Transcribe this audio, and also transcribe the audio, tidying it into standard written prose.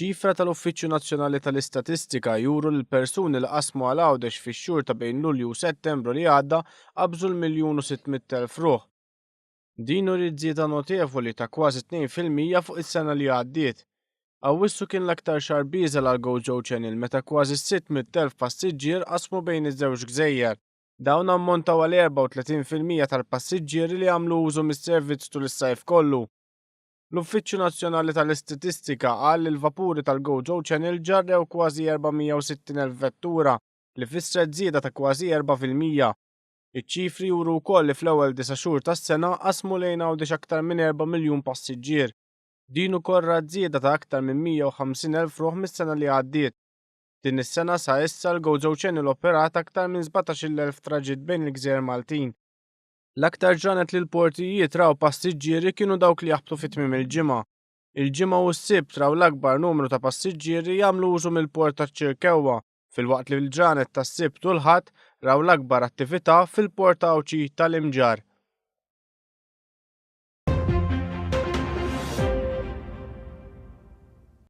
ċifra tal-Uffiċċju Nazzjonali tal-Istatistika juru li l-persuni li qasmu għal għawdex fix-xhur ta' bejn Lulju u Settembru li għadda qabżu l-1,600,000 ruħ. Din uriet żieda notevoli ta' kważi 2% fuq is-sena li għaddiet. Awwissu kien l-aktar xahar biżel għal GoGo Channel meta kważi 600,000 passiġġier qasmu bejn iż-żewġ gżejjer. Dawn ammontaw għal 34% tal-passiġġieri li għamlu użu mis-servizz tul is-sajf kollu. L-Uffiċċju Nazzjonali tal-Istatistika qal li l-vapuri tal-GoGo Channel ġarrew kważi 460,000 vettura li fissret żieda ta' kważi 4%. Iċ-ċifri juru wkoll li fl-ewwel 9 xhur tas-sena qasmu lejn għawdex aktar minn 4 miljun passiġġier. Din ukoll żieda ta' aktar minn 150,000 ruħ mis-sena li għaddiet. Din is-sena sa issa l-GoGo Channel operat aktar minn 17,000 traġitt bejn il-Gżejjer Maltin. L-aktar ġranet li l-portijiet raw passiġġieri kienu dawk li jaħbtu fit-tmiem il-ġimgħa. Il-ġimgħa u s-sibt raw l-akbar numru ta' passiġġieri jagħmlu użu mill-port taċ-Ċirkewwa, filwaqt li l-ġranet tas-sibt u l-ħadd raw l-akbar attività fil-port Awċi tal-Imġar.